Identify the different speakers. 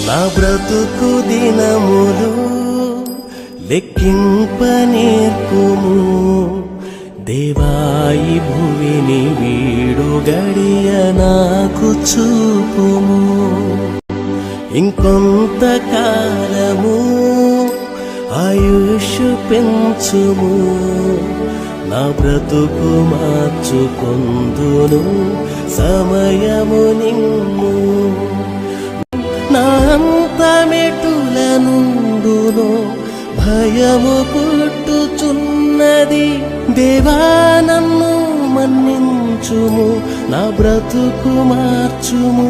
Speaker 1: నా బ్రతుకు దినములు లెక్కింప నేర్పుము దేవాయి భువిని వీడు గడియ నాకు చూపుము ఇంకొంతకాలము ఆయుష్ పెంచుము నా బ్రతుకు మార్చుకొందును సమయము నిన్ను నా అంతమెటుల నుండును భయము పుట్టుచున్నది దేవా నన్ను మన్నించుము నా బ్రతుకు మార్చుము